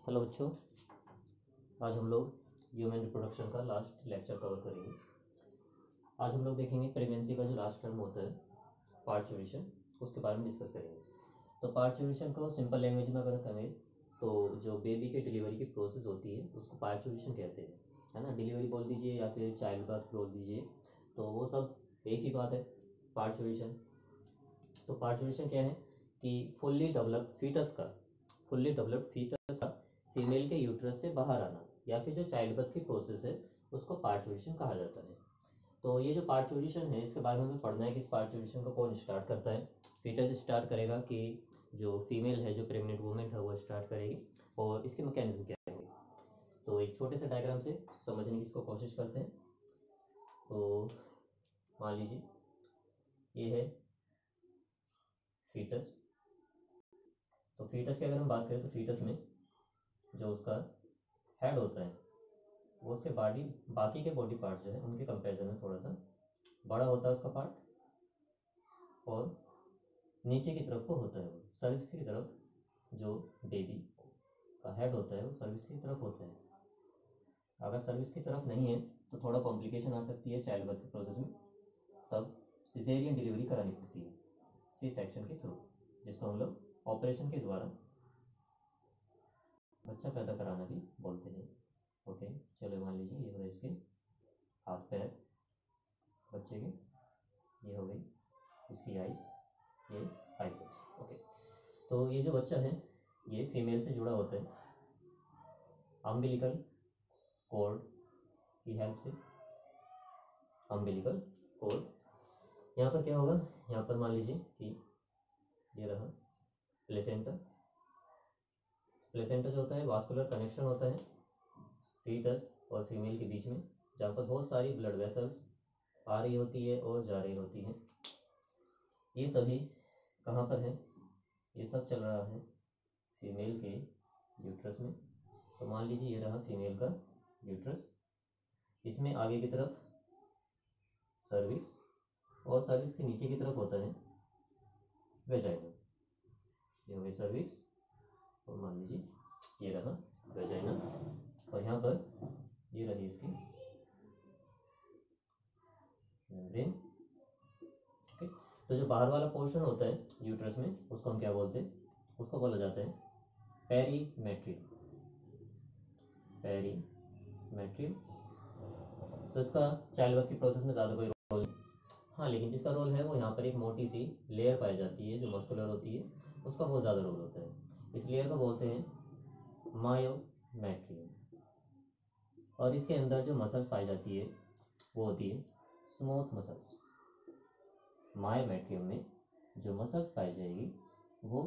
Hello बच्चों, आज हम लोग ह्यूमन रिप्रोडक्शन का लास्ट लेक्चर कवर करेंगे। आज हम लोग देखेंगे प्रेगनेंसी का जो लास्ट टर्म होता है पार्चुरेशन, उसके बारे में डिस्कस करेंगे। तो पार्चुरेशन को सिंपल लैंग्वेज में अगर कहें तो जो बेबी के डिलीवरी की प्रोसेस होती है उसको पार्चुरेशन कहते हैं, है ना। डिलीवरी बोल दीजिए या फिर चाइल्ड बर्थ बोल दीजिए, तो वो सब एक ही बात है, पार्चुरेशन। तो पार्चुरेशन क्या है कि फुल्ली डेवलप्ड फीटस का फीमेल के यूट्रस से बाहर आना या फिर जो चाइल्ड बर्थ की प्रोसेस है उसको पार्चुरेशन कहा जाता है। तो ये जो पार्चुरेशन है इसके बारे में हमें पढ़ना है कि इस पार्चुरेशन को कौन स्टार्ट करता है। फीटस स्टार्ट करेगा कि जो फीमेल है, जो प्रेग्नेंट वुमेन है, वो स्टार्ट करेगी, और इसके मैकेनिज्म क्या है। तो एक छोटे से डायग्राम से समझने की इसको कोशिश करते हैं। तो मान लीजिए ये है फीटस। तो फीटस की अगर हम बात करें तो फीटस में जो उसका हेड होता है वो उसके बाकी के बॉडी पार्ट जो है उनके कंपैरिजन में थोड़ा सा बड़ा होता है उसका पार्ट, और नीचे की तरफ को होता है वो सर्विक्स की तरफ। जो बेबी का हेड होता है वो सर्विक्स की तरफ होता है। अगर सर्विक्स की तरफ नहीं है तो थोड़ा कॉम्प्लिकेशन आ सकती है चाइल्ड बर्थ के प्रोसेस में, तब सिजेरियन डिलीवरी करानी पड़ती है सी सेक्शन के थ्रू, जिसको हम लोग ऑपरेशन के द्वारा बच्चा पैदा कराना भी बोलते हैं। ओके, चलो मान लीजिए ये हो गए इसके हाथ पैर बच्चे के, ये हो गई इसकी आइस, ये आईब्रोज। ओके, तो ये जो बच्चा है ये फीमेल से जुड़ा होता है अम्बिलिकल कॉर्ड की हेल्प से। अम्बिलिकल कॉर्ड, यहाँ पर क्या होगा, यहाँ पर मान लीजिए कि ये रहा प्लेसेंटा। प्लेसेंटा जो होता है वास्कुलर कनेक्शन होता है फीटस और फीमेल के बीच में, जहाँ पर बहुत सारी ब्लड वेसल्स आ रही होती है और जा रही होती है। ये सभी कहाँ पर है, ये सब चल रहा है फीमेल के यूट्रस में। तो मान लीजिए ये रहा फीमेल का यूट्रस, इसमें आगे की तरफ सर्विक्स और सर्विक्स के नीचे की तरफ होता है वेजाइना। ये हो गई सर्विक्स, और मान लीजिए ये रहा वेजाइना, और यहाँ पर ये रही इसकी मेम्ब्रेन। ओके, तो जो बाहर वाला पोर्शन होता है यूट्रस में उसको हम क्या बोलते हैं, उसको बोला जाता है पेरीमेट्रियम। पेरीमेट्रियम। तो इसका चाइल्ड बर्थ की प्रोसेस में ज़्यादा कोई रोल नहीं, हाँ, लेकिन जिसका रोल है वो यहाँ पर एक मोटी सी लेयर पाई जाती है जो मस्कुलर होती है, उसका बहुत ज़्यादा रोल होता है। इस लेयर को बोलते हैं मायोमेट्रियम, और इसके अंदर जो मसल्स पाई जाती है वो होती है स्मूथ मसल्स। मायोमेट्रियम में जो मसल्स पाई जाएगी वो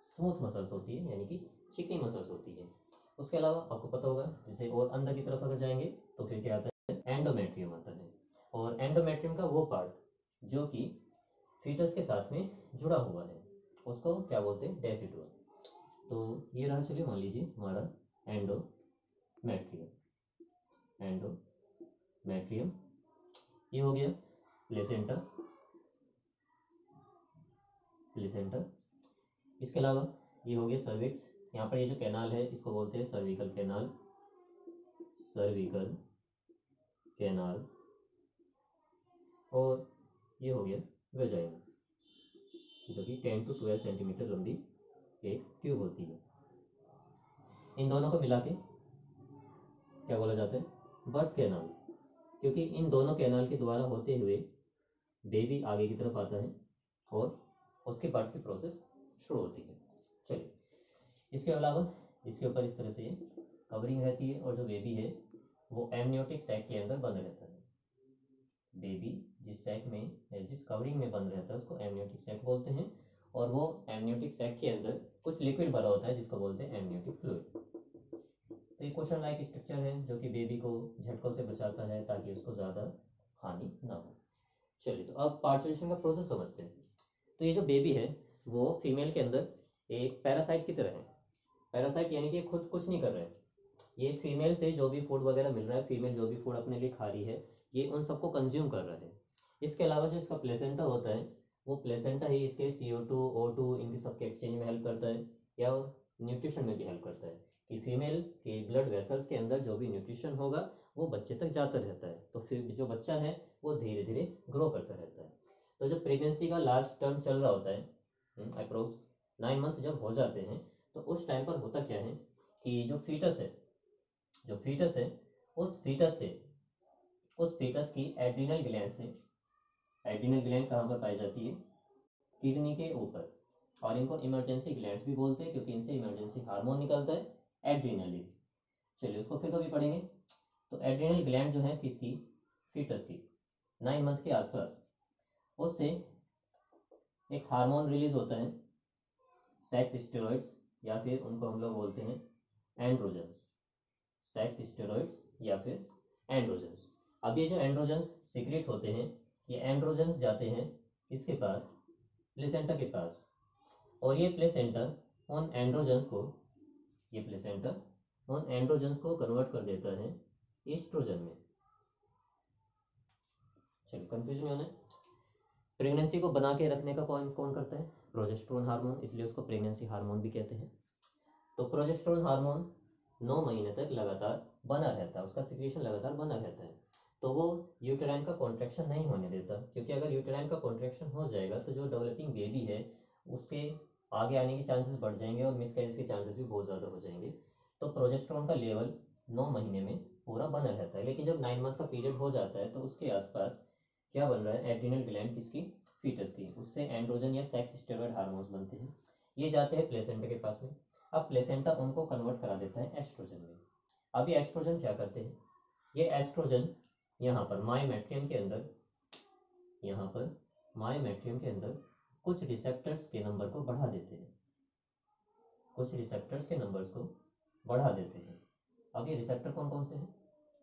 स्मूथ मसल्स होती है, यानी कि चिकनी मसल्स होती है। उसके अलावा आपको पता होगा, जैसे और अंदर की तरफ अगर जाएंगे तो फिर क्या आता है, एंडोमेट्रियम आता है। और एंडोमेट्रियम का वो पार्ट जो कि फीटस के साथ में जुड़ा हुआ है उसको क्या बोलते हैं, डेसिडुआ। तो ये रहा, चलिए मान लीजिए हमारा एंडोमेट्रियम। एंडोमेट्रियम ये हो गया प्लेसेंटा। प्लेसेंटा, इसके अलावा ये हो गया सर्विक्स। यहाँ पर ये जो कैनाल है इसको बोलते हैं सर्विकल कैनाल। सर्विकल कैनाल, और ये हो गया वेजाइना, जो कि 10 to 12 सेंटीमीटर लंबी एक ट्यूब होती है। इन दोनों को मिला के क्या बोला जाता है, बर्थ कैनाल, क्योंकि इन दोनों कैनाल के द्वारा होते हुए बेबी आगे की तरफ आता है और उसके बर्थ की प्रोसेस शुरू होती है। चलिए, इसके अलावा इसके ऊपर इस तरह से ये कवरिंग रहती है, और जो बेबी है वो एमनियोटिक सैक के अंदर बंद रहता है। बेबी जिस सैक में, जिस कवरिंग में बंद रहता है उसको एमनियोटिक सैक बोलते हैं, और वो एमनियोटिक सैक के अंदर कुछ लिक्विड भरा होता है जिसको बोलते हैं एमनियोटिक फ्लूइड। तो ये क्वेश्चन लाइक स्ट्रक्चर है जो कि बेबी को झटकों से बचाता है ताकि उसको ज़्यादा हानि ना हो। चलिए, तो अब पार्चुरेशन का प्रोसेस समझते हैं। तो ये जो बेबी है वो फीमेल के अंदर एक पैरासाइट की तरह है। पैरासाइट यानी कि खुद कुछ नहीं कर रहे हैं, ये फीमेल से जो भी फूड वगैरह मिल रहा है, फीमेल जो भी फूड अपने लिए खा रही है, ये उन सबको कंज्यूम कर रहा है। इसके अलावा जो इसका प्लेसेंटा होता है वो प्लेसेंटा ही इसके CO2 O2 इनके सबके एक्सचेंज में हेल्प करता है, या न्यूट्रिशन में भी हेल्प करता है कि फीमेल के ब्लड वेसल्स के अंदर जो भी न्यूट्रिशन होगा वो बच्चे तक जाता रहता है, तो फिर जो बच्चा है वो धीरे धीरे ग्रो करता रहता है। तो जब प्रेगनेंसी का लास्ट टर्म चल रहा होता है, अप्रोक्स 9 मंथ जब हो जाते हैं, तो उस टाइम पर होता क्या है कि जो फीटस है उस फीटस की एड्रिनल ग्लैंड से, एड्रिनल ग्लैंड कहाँ पर पाई जाती है, किडनी के ऊपर, और इनको इमरजेंसी ग्लैंड्स भी बोलते हैं क्योंकि इनसे इमरजेंसी हार्मोन निकलता है एड्रिनलिन। चलिए उसको फिर कभी पढ़ेंगे। तो एड्रिनल ग्लैंड जो है किसकी, फीटस की, 9 मंथ के आसपास, उससे एक हार्मोन रिलीज होता है, सेक्स स्टेरॉइड्स, या फिर उनको हम लोग बोलते हैं एंड्रोजन्स, सेक्स स्टेरॉइड्स या फिर एंड्रोजन्स। अब ये जो एंड्रोजन्स सीक्रेट होते हैं, ये एंड्रोजन्स जाते हैं किसके पास, प्लेसेंटा के पास, और ये प्लेसेंटा उन एंड्रोजन्स को, ये प्लेसेंटा उन एंड्रोजन्स को कन्वर्ट कर देता है एस्ट्रोजन में। चलिए कंफ्यूजन नहीं होना है। प्रेगनेंसी को बना के रखने का कौन कौन करता है, प्रोजेस्टेरोन हार्मोन, इसलिए उसको प्रेगनेंसी हार्मोन भी कहते हैं। तो प्रोजेस्टेरोन हार्मोन 9 महीने तक लगातार बना रहता है, उसका सिक्रेशन लगातार बना रहता है, तो वो यूटेराइन का कॉन्ट्रैक्शन नहीं होने देता, क्योंकि अगर यूटेराइन का कॉन्ट्रैक्शन हो जाएगा तो जो डेवलपिंग बेबी है उसके आगे आने के चांसेस बढ़ जाएंगे और मिसकैरेज के चांसेस भी बहुत ज़्यादा हो जाएंगे। तो प्रोजेस्टेरोन का लेवल 9 महीने में पूरा बना रहता है, लेकिन जब 9 मंथ का पीरियड हो जाता है तो उसके आसपास क्या बन रहा है, एड्रिनल ग्लैंड किसकी, फीटस की, उससे एंड्रोजन या सेक्स स्टेरॉइड हार्मोन्स बनते हैं, ये जाते हैं प्लेसेंटा के पास में। अब प्लेसेंटा उनको कन्वर्ट करा देता है एस्ट्रोजन में। अब ये एस्ट्रोजन क्या करते हैं, ये एस्ट्रोजन यहाँ पर मायोमेट्रियम के अंदर, यहाँ पर मायोमेट्रियम के अंदर कुछ रिसेप्टर्स के नंबर को बढ़ा देते हैं, कुछ रिसेप्टर्स के नंबर्स को बढ़ा देते हैं। अब ये रिसेप्टर कौन कौन से हैं,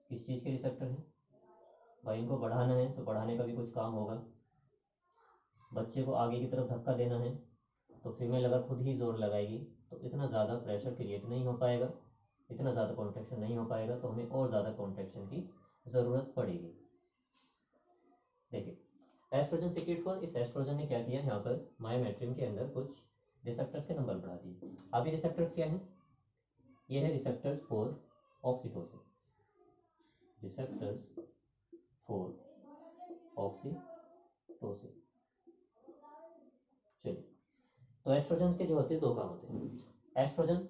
किस चीज़ के रिसेप्टर हैं भाई, इनको बढ़ाना है तो बढ़ाने का भी कुछ काम होगा, बच्चे को आगे की तरफ धक्का देना है तो फीमेल अगर खुद ही जोर लगाएगी तो इतना ज़्यादा प्रेशर क्रिएट नहीं हो पाएगा, इतना ज़्यादा कॉन्ट्रैक्शन नहीं हो पाएगा, तो हमें और ज़्यादा कॉन्ट्रैक्शन की ज़रूरत पड़ेगी। देखिए एस्ट्रोजन सीक्रेट हुआ, इस एस्ट्रोजन ने क्या किया, यहाँ पर मायोमेट्रियम के अंदर कुछ रिसेप्टर्स के नंबर बढ़ा दिए। अब ये रिसेप्टर्स क्या हैं, ये है receptors for oxytocin, receptors for oxytocin. चलिए तो एस्ट्रोजन के जो होते हैं दो काम होते हैं, एस्ट्रोजन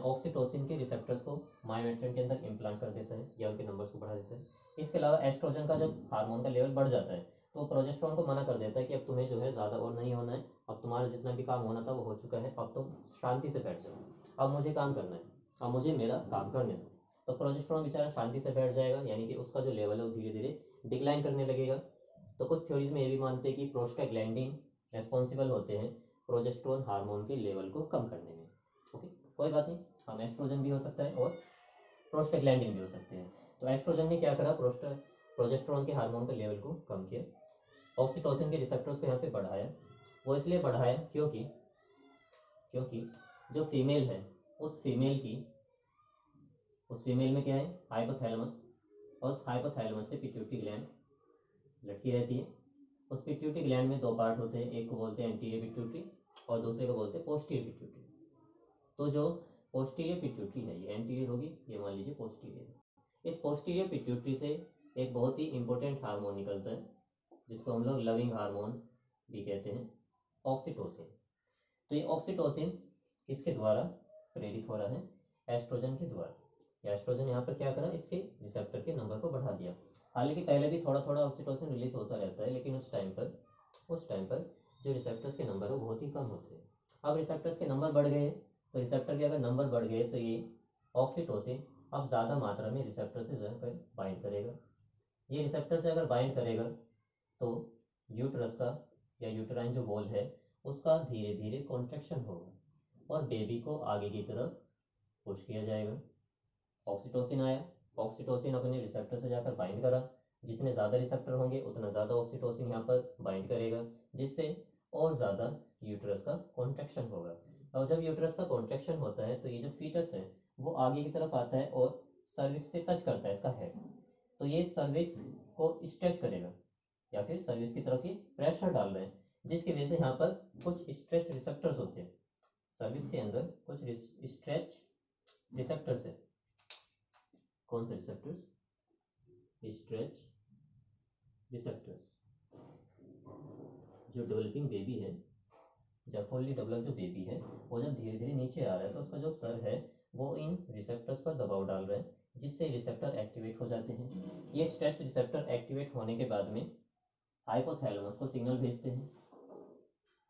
ऑक्सीटोसिन के रिसेप्टर्स को मायोमेट्रियम के अंदर इम्प्लांट कर देता है या उनके नंबर्स को बढ़ा देता है। इसके अलावा एस्ट्रोजन का जब हार्मोन का लेवल बढ़ जाता है तो प्रोजेस्टेरोन को मना कर देता है कि अब तुम्हें जो है ज़्यादा और नहीं होना है, अब तुम्हारा जितना भी काम होना था वो हो चुका है, अब तुम शांति से बैठ जाओ, अब मुझे काम करना है, अब मुझे मेरा काम करने दो। तो प्रोजेस्टेरोन बेचारा शांति से बैठ जाएगा, यानी कि उसका जो लेवल है वो धीरे धीरे डिक्लाइन करने लगेगा। तो कुछ थ्योरीज में ये भी मानते हैं कि प्रोस्टाग्लैंडिन रेस्पॉन्सिबल होते हैं प्रोजेस्टेरोन हार्मोन के लेवल को कम करने में। ओके कोई बात नहीं, हम एस्ट्रोजन भी हो सकता है और प्रोस्टाग्लैंडिन भी हो सकते हैं। तो एस्ट्रोजन ने क्या करा, प्रोजेस्टेरोन के हार्मोन के लेवल को कम किया, ऑक्सीटोसिन के रिसेप्टर्स को यहाँ पे बढ़ाया। वो इसलिए बढ़ाया क्योंकि जो फीमेल है उस फीमेल में क्या है, हाइपोथैलेमस, और उस हाइपोथैलेमस से पिट्यूटरी ग्लैंड लटकी रहती है। उस पिट्यूटरी ग्लैंड में दो पार्ट होते हैं, एक को बोलते हैं एंटीरियर पिट्यूटरी और दूसरे को बोलते हैं पोस्टीरियर पिट्यूटरी। तो जो पोस्टीरियर पिट्यूटरी है ये एंटीरियर होगी, ये मान लीजिए पोस्टीरियर। इस पोस्टीरियर पिट्यूटरी से एक बहुत ही इंपॉर्टेंट हार्मोन निकलता है जिसको हम लोग लविंग हार्मोन भी कहते हैं, ऑक्सीटोसिन। तो ये ऑक्सीटोसिन किसके द्वारा प्रेरित हो रहा है, एस्ट्रोजन के द्वारा। एस्ट्रोजन यहाँ पर क्या करा, इसके रिसेप्टर के नंबर को बढ़ा दिया। हालांकि पहले भी थोड़ा थोड़ा ऑक्सीटोसिन रिलीज होता रहता है, लेकिन उस टाइम पर जो रिसेप्टर्स के नंबर है वो बहुत ही कम होते हैं। अब रिसेप्टर्स के नंबर बढ़ गए, तो रिसेप्टर के अगर नंबर बढ़ गए तो ये ऑक्सीटोसिन अब ज़्यादा मात्रा में रिसेप्टर से जाकर बाइंड करेगा। ये रिसेप्टर से अगर बाइंड करेगा तो यूट्रस का या यूट्राइन जो वॉल है उसका धीरे धीरे कॉन्ट्रैक्शन होगा और बेबी को आगे की तरफ पुश किया जाएगा। ऑक्सीटोसिन आया, ऑक्सीटोसिन अपने रिसेप्टर से जाकर बाइंड करा, जितने ज़्यादा रिसेप्टर होंगे उतना ज़्यादा ऑक्सीटोसिन यहाँ पर बाइंड करेगा, जिससे और ज़्यादा यूट्रस का कॉन्ट्रैक्शन होगा। और जब यूट्रस का कॉन्ट्रैक्शन होता है तो ये जो फीटस है वो आगे की तरफ आता है और सर्विक्स से टच करता है इसका हेड, तो ये सर्विक्स को स्ट्रेच करेगा या फिर सर्विक्स की तरफ ये प्रेशर डाल रहे हैं, जिसकी वजह से यहाँ पर कुछ स्ट्रेच रिसेप्टर्स होते हैं, सर्विस के अंदर कुछ स्ट्रेच रिसेप्टर्स है। कौन से रिसेप्टर्स? Stretch receptors. जो डेवलपिंग बेबी है, जब फुल्ली डेवलप जो बेबी है वो जब धीरे धीरे नीचे आ रहा है तो उसका जो सर है वो इन रिसेप्टर्स पर दबाव डाल रहे हैं, जिससे रिसेप्टर एक्टिवेट हो जाते हैं। ये स्ट्रेच रिसेप्टर एक्टिवेट होने के बाद में हाइपोथैलेमस को सिग्नल भेजते हैं,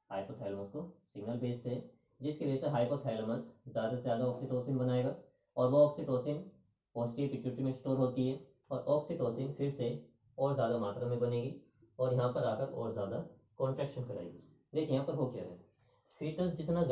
हाइपोथैलेमस को सिग्नल भेजते हैं, जिसकी वजह से हाइपोथैलेमस ज़्यादा से ज़्यादा ऑक्सीटोसिन बनाएगा और वो ऑक्सीटोसिन पोस्टीरियर पिट्यूटरी में स्टोर होती है और ऑक्सीटोसिन फिर से और ज़्यादा मात्रा में बनेगी और यहाँ पर आकर और ज़्यादा कॉन्ट्रैक्शन कराएगी। देखिए यहाँ पर हो क्या है, फीटस जितना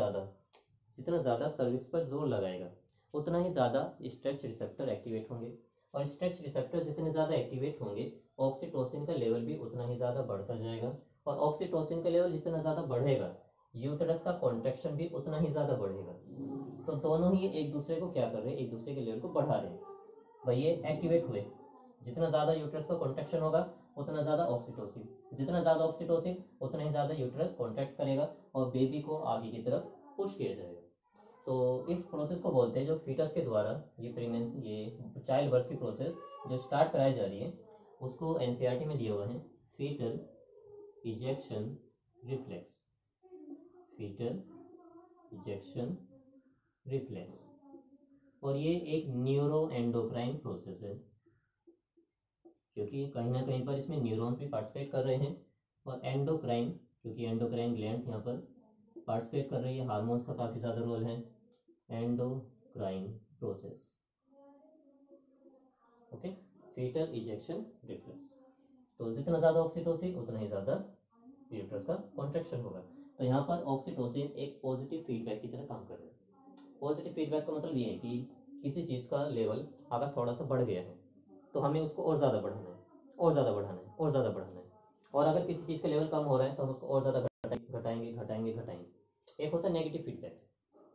ज़्यादा सर्विस पर जोर लगाएगा उतना ही ज़्यादा स्ट्रेच रिसेप्टर एक्टिवेट होंगे और स्ट्रेच रिसेप्टर जितने ज़्यादा एक्टिवेट होंगे ऑक्सीटोसिन का लेवल भी उतना ही ज़्यादा बढ़ता जाएगा और ऑक्सीटोसिन का लेवल जितना ज़्यादा बढ़ेगा यूटरस का कॉन्ट्रैक्शन भी उतना ही ज़्यादा बढ़ेगा। तो दोनों ही एक दूसरे को क्या कर रहे हैं, एक दूसरे के लेवल को बढ़ा रहे हैं। भाई ये एक्टिवेट हुए, जितना ज़्यादा यूटरस का कॉन्ट्रैक्शन होगा उतना ज़्यादा ऑक्सीटोसिन, जितना ज़्यादा ऑक्सीटोसिन उतना ही ज़्यादा यूटरस कॉन्ट्रैक्ट करेगा और बेबी को आगे की तरफ पुश किया जाएगा। तो इस प्रोसेस को बोलते हैं, जो फीटस के द्वारा ये प्रेगनेंसी, ये चाइल्ड बर्थ की प्रोसेस जो स्टार्ट कराई जा रही है उसको एनसीईआरटी में दिया हुआ है foetal ejection reflex, foetal ejection reflex. और ये एक न्यूरो एंडोक्राइन प्रोसेस है, क्योंकि कहीं ना कहीं पर इसमें न्यूरॉन्स भी पार्टिसिपेट कर रहे हैं और एंडोक्राइन, क्योंकि एंडोक्राइन ग्लैंड्स यहाँ पर पार्टिसिपेट कर रही है, हार्मोन्स का काफ़ी ज़्यादा रोल है। Endocrine process, okay, foetal ejection reflex. तो जितना ज़्यादा ऑक्सीटोसिन उतना ही ज़्यादा यूट्रस का कॉन्ट्रैक्शन होगा। तो यहाँ पर ऑक्सीटोसिन एक पॉजिटिव फीडबैक की तरह काम कर रहा है। पॉजिटिव फीडबैक का मतलब ये है कि किसी चीज़ का लेवल अगर थोड़ा सा बढ़ गया है तो हमें उसको और ज़्यादा बढ़ाना है, और ज़्यादा बढ़ाना है, और ज़्यादा बढ़ाना है। और अगर किसी चीज़ का लेवल कम हो रहा है तो हम उसको और ज़्यादा घटाएंगे घटाएंगे घटाएंगे। एक होता है नेगेटिव फीडबैक।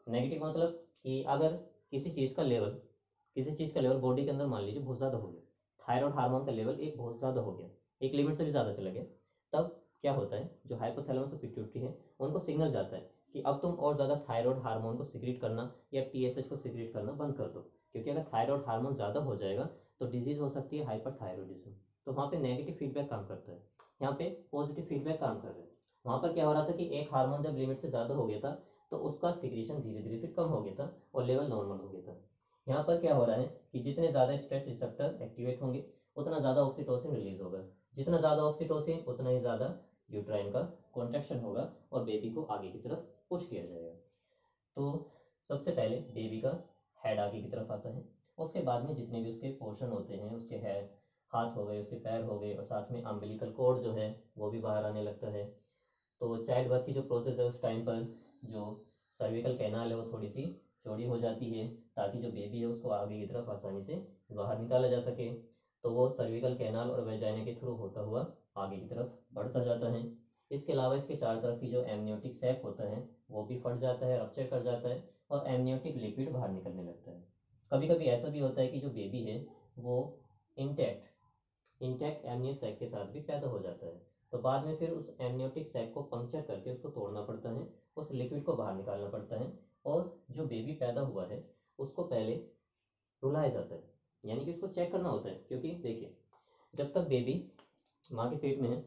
नेगेटिव मतलब कि अगर किसी चीज़ का लेवल बॉडी के अंदर मान लीजिए बहुत ज़्यादा हो गया, थायराइड हार्मोन का लेवल एक बहुत ज़्यादा हो गया, एक लिमिट से भी ज़्यादा चला गया, तब क्या होता है, जो हाइपोथैलेमस और पिट्यूटरी है उनको सिग्नल जाता है कि अब तुम और ज़्यादा थायराइड हार्मोन को सिक्रीट करना या टीएसएच को सिक्रीट करना बंद कर दो, क्योंकि अगर थायराइड हार्मोन ज़्यादा हो जाएगा तो डिजीज़ हो सकती है हाइपरथायरॉयडिज्म। तो वहाँ पे नेगेटिव फीडबैक काम करता है, यहाँ पे पॉजिटिव फीडबैक काम कर रहा है। वहाँ पर क्या हो रहा था कि एक हार्मोन जब लिमिट से ज़्यादा हो गया था तो उसका सिक्रीशन धीरे धीरे फिर कम हो गया था और लेवल नॉर्मल हो गया था। यहाँ पर क्या हो रहा है कि जितने ज़्यादा स्ट्रेच रिसेप्टर एक्टिवेट होंगे उतना ज़्यादा ऑक्सीटोसिन रिलीज होगा, जितना ज़्यादा ऑक्सीटोसिन उतना ही ज़्यादा यूट्राइन का कॉन्ट्रैक्शन होगा और बेबी को आगे की तरफ पुश किया जाएगा। तो सबसे पहले बेबी का हेड आगे की तरफ आता है, उसके बाद में जितने भी उसके पोर्शन होते हैं, उसके हेड, हाथ हो गए, उसके पैर हो गए और साथ में अम्बिलिकल कॉर्ड जो है वो भी बाहर आने लगता है। तो चाइल्ड बर्थ की जो प्रोसेस है उस टाइम पर जो सर्विकल कैनाल है वो थोड़ी सी चौड़ी हो जाती है ताकि जो बेबी है उसको आगे की तरफ आसानी से बाहर निकाला जा सके। तो वो सर्विकल कैनाल और वेजाइना के थ्रू होता हुआ आगे की तरफ बढ़ता जाता है। इसके अलावा इसके चारों तरफ की जो एमनियोटिक सैक होता है वो भी फट जाता है, रप्चर कर जाता है और एमनियोटिक लिक्विड बाहर निकलने लगता है। कभी कभी ऐसा भी होता है कि जो बेबी है वो इंटैक्ट एमनियो सैक के साथ भी पैदा हो जाता है। तो बाद में फिर उस एमनियोटिक सैक को पंक्चर करके उसको तोड़ना पड़ता है, उस लिक्विड को बाहर निकालना पड़ता है और जो बेबी पैदा हुआ है उसको पहले रुलाया जाता है, यानी कि उसको चेक करना होता है। क्योंकि देखिए, जब तक बेबी माँ के पेट में है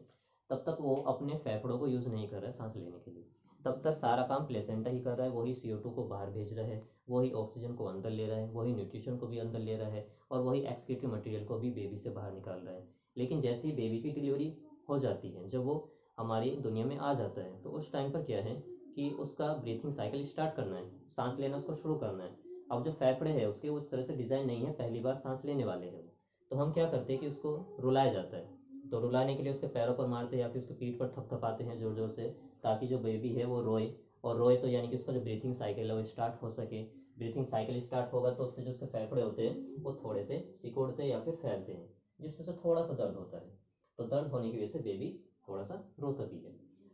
तब तक वो अपने फेफड़ों को यूज़ नहीं कर रहा है सांस लेने के लिए, तब तक सारा काम प्लेसेंटा ही कर रहा है, वही CO2 को बाहर भेज रहा है, वही ऑक्सीजन को अंदर ले रहा है, वही न्यूट्रिशन को भी अंदर ले रहा है और वही एक्सक्रीटरी मटेरियल को भी बेबी से बाहर निकाल रहा है। लेकिन जैसे ही बेबी की डिलीवरी हो जाती है, जब वो हमारी दुनिया में आ जाता है, तो उस टाइम पर क्या है कि उसका ब्रीथिंग साइकिल स्टार्ट करना है, सांस लेना उसको शुरू करना है। अब जो फेफड़े है उसके उस तरह से डिज़ाइन नहीं है, पहली बार सांस लेने वाले हैं वो, तो हम क्या करते हैं कि उसको रुलाया जाता है। तो रुलाने के लिए उसके पैरों पर मारते हैं या फिर उसके पीठ पर थपथपाते हैं जोर जोर से, ताकि जो बेबी है वो रोए, और रोए तो यानी कि उसका जो ब्रीथिंग साइकिल है वो स्टार्ट हो सके। ब्रीथिंग साइकिल स्टार्ट होगा तो उससे जो उसके फेफड़े होते हैं वो थोड़े से सिकुड़ते या फिर फैलते हैं, जिससे से थोड़ा सा दर्द होता है। तो दर्द होने की वजह से बेबी थोड़ा सा रोता भी है।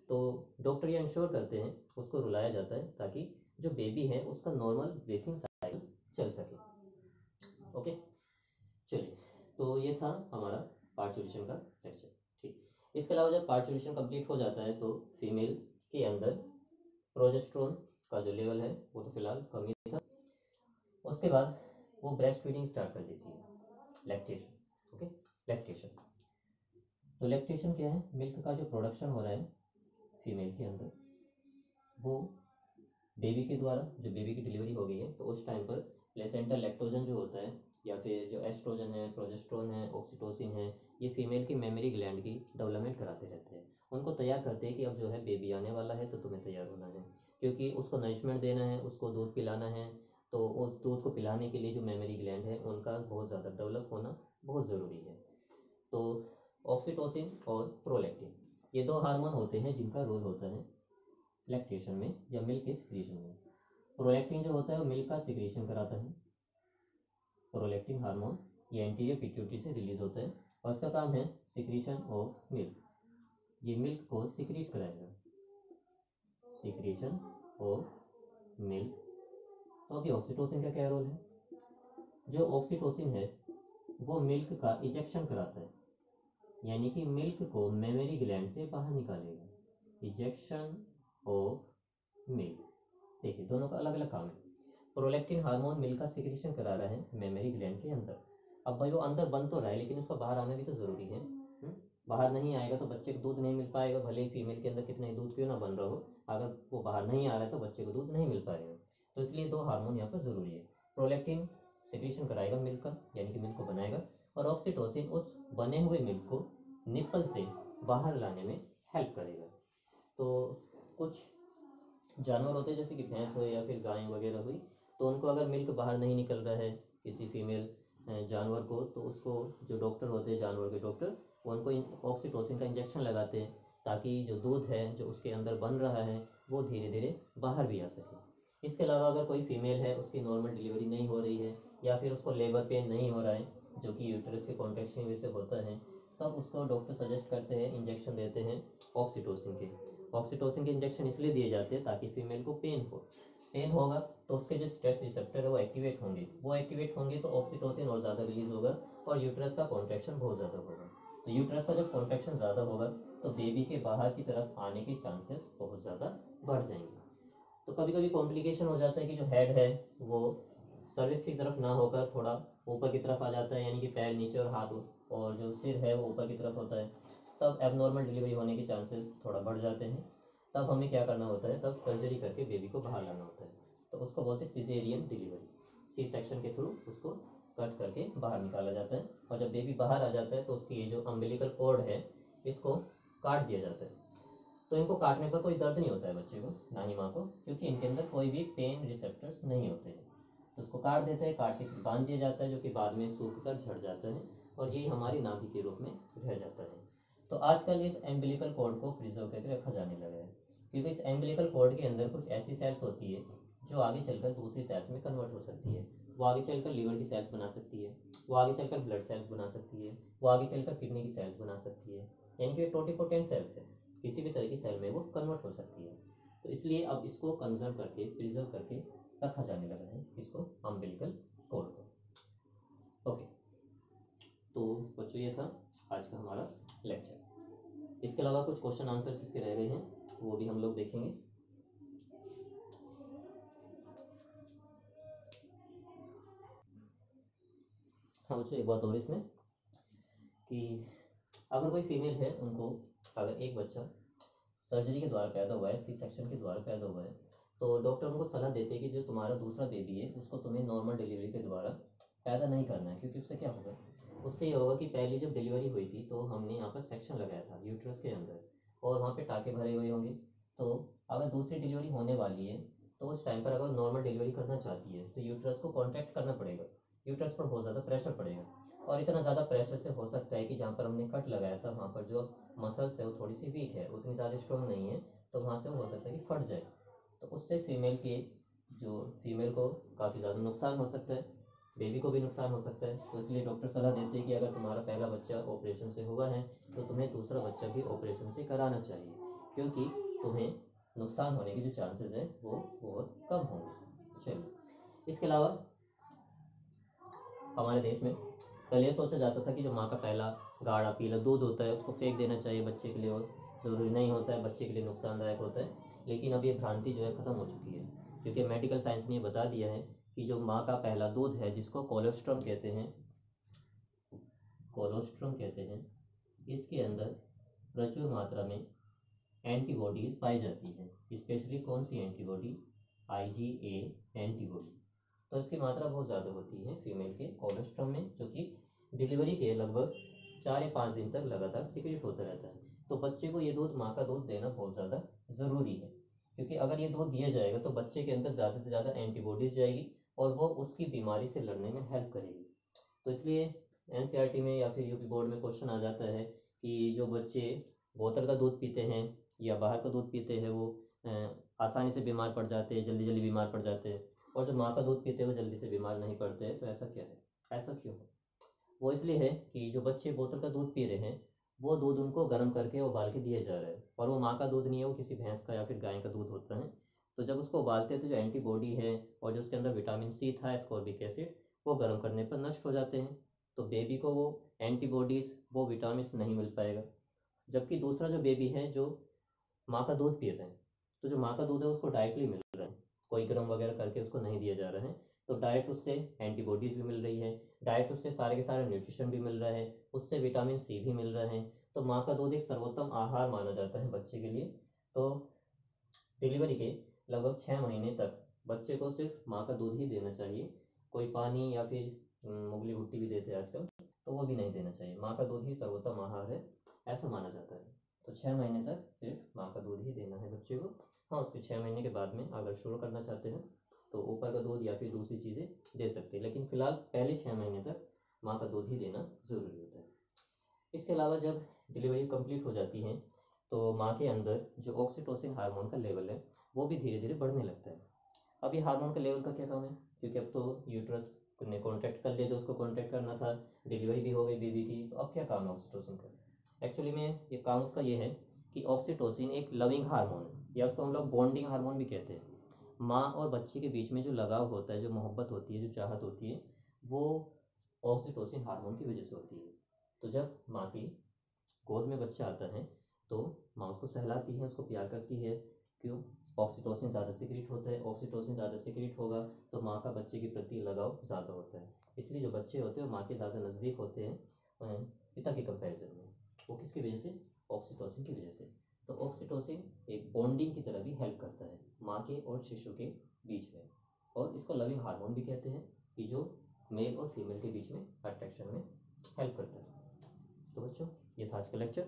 तो डॉक्टर ये इंश्योर करते हैं, उसको रुलाया जाता है ताकि जो बेबी है उसका नॉर्मल ब्रीथिंग साइकिल चल सके। ओके, चलिए, तो ये था हमारा पार्चुरेशन का लेक्चर। ठीक, इसके अलावा जब पार्चुरेशन कंप्लीट हो जाता है तो फीमेल के अंदर प्रोजेस्टेरोन का जो लेवल है वो तो फिलहाल कम ही था। उसके बाद वो ब्रेस्ट फीडिंग स्टार्ट कर देती है, लैक्टेशन। Okay, lactation. तो लैक्टेशन क्या है? मिल्क का जो प्रोडक्शन हो रहा है फीमेल के अंदर, वो बेबी के द्वारा, जो बेबी की डिलीवरी हो गई है तो उस टाइम पर प्लेसेंटा लैक्टोजन जो होता है, या फिर जो एस्ट्रोजन है, प्रोजेस्ट्रोन है, ऑक्सीटोसिन है, ये फीमेल की मेमोरी ग्लैंड की डेवलपमेंट कराते रहते हैं, उनको तैयार करते हैं कि अब जो है बेबी आने वाला है तो तुम्हें तैयार होना है, क्योंकि उसको नरिशमेंट देना है, उसको दूध पिलाना है। तो वो दूध को पिलाने के लिए जो मेमोरी ग्लैंड है उनका बहुत ज़्यादा डेवलप होना बहुत ज़रूरी है। तो ऑक्सीटोसिन और प्रोलैक्टिन, ये दो हार्मोन होते हैं जिनका रोल होता है लैक्टेशन में या मिल्क के सिक्रीशन में। प्रोलैक्टिन जो होता है वो मिल्क का सिक्रीशन कराता है। प्रोलैक्टिन हार्मोन ये एंटीरियर पिट्यूटरी से रिलीज होता है और उसका काम है सिक्रीशन ऑफ मिल्क, ये मिल्क को सिक्रीट कराएगा, सिक्रीशन ऑफ मिल्क। तो अभी ऑक्सीटोसिन का क्या रोल है? जो ऑक्सीटोसिन है वो मिल्क का इजेक्शन कराता है, यानी कि मिल्क को मेमोरी ग्लैंड से बाहर निकालेगा, इजेक्शन ऑफ मिल्क। देखिए दोनों का अलग अलग काम है। प्रोलैक्टिन हार्मोन मिल्क का सिक्रीशन करा रहा है मेमोरी ग्लैंड के अंदर। अब भाई वो अंदर बन तो रहा है लेकिन उसका बाहर आना भी तो ज़रूरी है। बाहर नहीं आएगा तो बच्चे को दूध नहीं मिल पाएगा, भले ही फीमेल के अंदर कितना ही दूध क्यों ना बन रहा हो, अगर वो बाहर नहीं आ रहा है तो बच्चे को दूध नहीं मिल पाएगा। तो इसलिए दो हार्मोन यहाँ पर ज़रूरी है। प्रोलैक्टिन सिक्रीशन कराएगा मिल्क का, यानी कि मिल्क को बनाएगा, और ऑक्सीटोसिन उस बने हुए मिल्क को निप्पल से बाहर लाने में हेल्प करेगा। तो कुछ जानवर होते हैं जैसे कि भैंस हो या फिर गाय वगैरह हुई, तो उनको अगर मिल्क बाहर नहीं निकल रहा है किसी फीमेल जानवर को, तो उसको जो डॉक्टर होते हैं, जानवर के डॉक्टर, वो उनको ऑक्सीटोसिन का इंजेक्शन लगाते हैं ताकि जो दूध है जो उसके अंदर बन रहा है वो धीरे धीरे बाहर भी आ सके। इसके अलावा अगर कोई फीमेल है उसकी नॉर्मल डिलीवरी नहीं हो रही है या फिर उसको लेबर पेन नहीं हो रहा है जो कि यूट्रस के कॉन्ट्रैक्शन की वजह से होता है, तब उसको डॉक्टर सजेस्ट करते हैं, इंजेक्शन देते हैं ऑक्सीटोसिन के। ऑक्सीटोसिन के इंजेक्शन इसलिए दिए जाते हैं ताकि फीमेल को पेन होगा तो उसके जो स्ट्रेस रिसेप्टर है वो एक्टिवेट होंगे तो ऑक्सीटोसिन और ज़्यादा रिलीज होगा और यूट्रस का कॉन्ट्रैक्शन बहुत ज़्यादा होगा। तो यूट्रस का जब कॉन्ट्रैक्शन ज़्यादा होगा तो बेबी के बाहर की तरफ आने के चांसेस बहुत ज़्यादा बढ़ जाएंगे। तो कभी कभी कॉम्प्लिकेशन हो जाता है कि जो हेड है वो सर्विस की तरफ ना होकर थोड़ा ऊपर की तरफ आ जाता है, यानी कि पैर नीचे और हाथ और जो सिर है वो ऊपर की तरफ होता है, तब एबनॉर्मल डिलीवरी होने के चांसेस थोड़ा बढ़ जाते हैं। तब हमें क्या करना होता है? तब सर्जरी करके बेबी को बाहर लाना होता है, तो उसको बोलते हैं सिजेरियन डिलीवरी। सी सेक्शन के थ्रू उसको कट करके बाहर निकाला जाता है और जब बेबी बाहर आ जाता है तो उसकी ये जो अम्बिलिकल कॉर्ड है इसको काट दिया जाता है। तो इनको काटने पर कोई दर्द नहीं होता है बच्चे को, ना ही माँ को, क्योंकि इनके अंदर कोई भी पेन रिसेप्टर्स नहीं होते हैं। तो उसको काट देते हैं, काट के बांध दिया जाता है जो कि बाद में सूख कर झड़ जाता है और यही हमारी नाभि के रूप में रह जाता है। तो आजकल इस एम्बिलिकल कॉर्ड को प्रिजर्व करके रखा जाने लगा है क्योंकि इस एम्बिलिकल कॉर्ड के अंदर कुछ ऐसी सेल्स होती है जो आगे चलकर दूसरी सेल्स में कन्वर्ट हो सकती है। वो आगे चलकर लीवर की सेल्स बना सकती है, वो आगे चलकर ब्लड सेल्स बना सकती है, वो आगे चलकर किडनी की सेल्स बना सकती है, यानी कि टोटिपोटेंट सेल्स है, किसी भी तरह की सेल में वो कन्वर्ट हो सकती है। तो इसलिए अब इसको कंजर्व करके प्रिजर्व करके रखा जाने लगा है इसको, अम्बिलिकल कॉर्ड को। ओके, तो बच्चों ये था आज का हमारा लेक्चर। इसके अलावा कुछ क्वेश्चन आंसर्स इसके रह गए हैं वो भी हम लोग देखेंगे। हाँ बच्चों, एक बात और इसमें कि अगर कोई फीमेल है, उनको अगर एक बच्चा सर्जरी के द्वारा पैदा हुआ है, सी सेक्शन के द्वारा पैदा हुआ है, तो डॉक्टर उनको सलाह देते हैं कि जो तुम्हारा दूसरा बेबी है उसको तुम्हें नॉर्मल डिलीवरी के द्वारा पैदा नहीं करना है, क्योंकि उससे क्या होगा, उससे ये होगा कि पहली जब डिलीवरी हुई थी तो हमने यहाँ पर सेक्शन लगाया था यूट्रस के अंदर और वहाँ पे टाँके भरे हुए होंगे। तो अगर दूसरी डिलीवरी होने वाली है तो उस टाइम पर अगर नॉर्मल डिलीवरी करना चाहती है तो यूट्रस को कॉन्ट्रैक्ट करना पड़ेगा, यूट्रस पर बहुत ज़्यादा प्रेशर पड़ेगा और इतना ज़्यादा प्रेशर से हो सकता है कि जहाँ पर हमने कट लगाया था वहाँ पर जो मसल्स है वो थोड़ी सी वीक है, उतनी ज़्यादा स्ट्रॉन्ग नहीं है, तो वहाँ से हो सकता है कि फट जाए। तो उससे फीमेल को काफ़ी ज़्यादा नुकसान हो सकता है, बेबी को भी नुकसान हो सकता है। तो इसलिए डॉक्टर सलाह देते हैं कि अगर तुम्हारा पहला बच्चा ऑपरेशन से हुआ है तो तुम्हें दूसरा बच्चा भी ऑपरेशन से कराना चाहिए, क्योंकि तुम्हें नुकसान होने के जो चांसेस हैं वो बहुत कम होंगे। चलिए, इसके अलावा हमारे देश में पहले ये सोचा जाता था कि जो माँ का पहला गाढ़ा पीला दूध होता है उसको फेंक देना चाहिए बच्चे के लिए, और ज़रूरी नहीं होता है, बच्चे के लिए नुकसानदायक होता है। लेकिन अब ये भ्रांति जो है ख़त्म हो चुकी है। क्योंकि मेडिकल साइंस ने बता दिया है कि जो माँ का पहला दूध है, जिसको कोलोस्ट्रम कहते हैं, कोलोस्ट्रम कहते हैं, इसके अंदर प्रचुर मात्रा में एंटीबॉडीज पाई जाती है। स्पेशली कौन सी एंटीबॉडी? IgA antibody. तो इसकी मात्रा बहुत ज़्यादा होती है फीमेल के कोलोस्ट्रम में, जो कि डिलीवरी के लगभग 4 या 5 दिन तक लगातार सिक्रेट होता रहता है। तो बच्चे को ये दूध, माँ का दूध देना बहुत ज़्यादा ज़रूरी है, क्योंकि अगर ये दूध दिया जाएगा तो बच्चे के अंदर ज़्यादा से ज़्यादा एंटीबॉडीज जाएगी और वो उसकी बीमारी से लड़ने में हेल्प करेगी। तो इसलिए NCERT में या फिर UP बोर्ड में क्वेश्चन आ जाता है कि जो बच्चे बोतल का दूध पीते हैं या बाहर का दूध पीते हैं वो आसानी से बीमार पड़ जाते हैं, जल्दी जल्दी बीमार पड़ जाते हैं, और जो माँ का दूध पीते हैं वो जल्दी से बीमार नहीं पड़ते हैं। तो ऐसा क्या है, ऐसा क्यों है? वो इसलिए है कि जो बच्चे बोतल का दूध पी रहे हैं वो दूध उनको गर्म करके उबाल के दिया जा रहा है, और वो माँ का दूध नहीं है, वो किसी भैंस का या फिर गाय का दूध होता है। तो जब उसको उबालते हैं तो जो एंटीबॉडी है और जो उसके अंदर विटामिन C था, एस्कॉर्बिक एसिड, वो गर्म करने पर नष्ट हो जाते हैं। तो बेबी को वो एंटीबॉडीज़, वो विटामिन नहीं मिल पाएगा। जबकि दूसरा जो बेबी है जो माँ का दूध पी रहे हैं, तो जो माँ का दूध है उसको डायरेक्टली मिल रहा है, कोई गर्म वगैरह करके उसको नहीं दिया जा रहा है। तो डायरेक्ट उससे एंटीबॉडीज़ भी मिल रही है, डायरेक्ट उससे सारे के सारे न्यूट्रिशन भी मिल रहा है, उससे विटामिन C भी मिल रहा है। तो माँ का दूध एक सर्वोत्तम आहार माना जाता है बच्चे के लिए। तो डिलीवरी के लगभग 6 महीने तक बच्चे को सिर्फ माँ का दूध ही देना चाहिए। कोई पानी या फिर मुगली भुट्टी भी देते हैं आजकल, तो वो भी नहीं देना चाहिए। माँ का दूध ही सर्वोत्तम आहार है, ऐसा माना जाता है। तो 6 महीने तक सिर्फ माँ का दूध ही देना है बच्चे को। हाँ, उसके 6 महीने के बाद में अगर शुरू करना चाहते हैं तो ऊपर का दूध या फिर दूसरी चीज़ें दे सकते हैं, लेकिन फिलहाल पहले 6 महीने तक माँ का दूध ही देना ज़रूरी होता है। इसके अलावा जब डिलीवरी कंप्लीट हो जाती है तो माँ के अंदर जो ऑक्सीटोसिन हार्मोन का लेवल है वो भी धीरे धीरे बढ़ने लगता है। अब ये हार्मोन का लेवल का क्या काम है? क्योंकि अब तो यूट्रस ने कॉन्ट्रैक्ट कर लिया जो उसको कॉन्ट्रैक्ट करना था, डिलीवरी भी हो गई बेबी की, तो अब क्या काम है ऑक्सीटोसिन का? एक्चुअली में ये काम उसका ये है कि ऑक्सीटोसिन एक लविंग हार्मोन है, या उसको हम लोग बॉन्डिंग हार्मोन भी कहते हैं। माँ और बच्चे के बीच में जो लगाव होता है, जो मोहब्बत होती है, जो चाहत होती है, वो ऑक्सीटोसिन हार्मोन की वजह से होती है। तो जब माँ की गोद में बच्चा आता है तो माँ उसको सहलाती है, उसको प्यार करती है। क्यों? ऑक्सीटोसिन ज़्यादा सिक्रेट होता है, ऑक्सीटोसिन ज़्यादा सिक्रेट होगा तो माँ का बच्चे के प्रति लगाव ज़्यादा होता है। इसलिए जो बच्चे होते हैं वो माँ के ज़्यादा नज़दीक होते हैं पिता के कंपैरिजन में। वो किसकी वजह से? ऑक्सीटोसिन की वजह से। तो ऑक्सीटोसिन एक बॉन्डिंग की तरह भी हेल्प करता है माँ के और शिशु के बीच में, और इसको लविंग हार्मोन भी कहते हैं, कि जो मेल और फीमेल के बीच में अट्रैक्शन में हेल्प करता है। तो बच्चों, ये था आज का लेक्चर।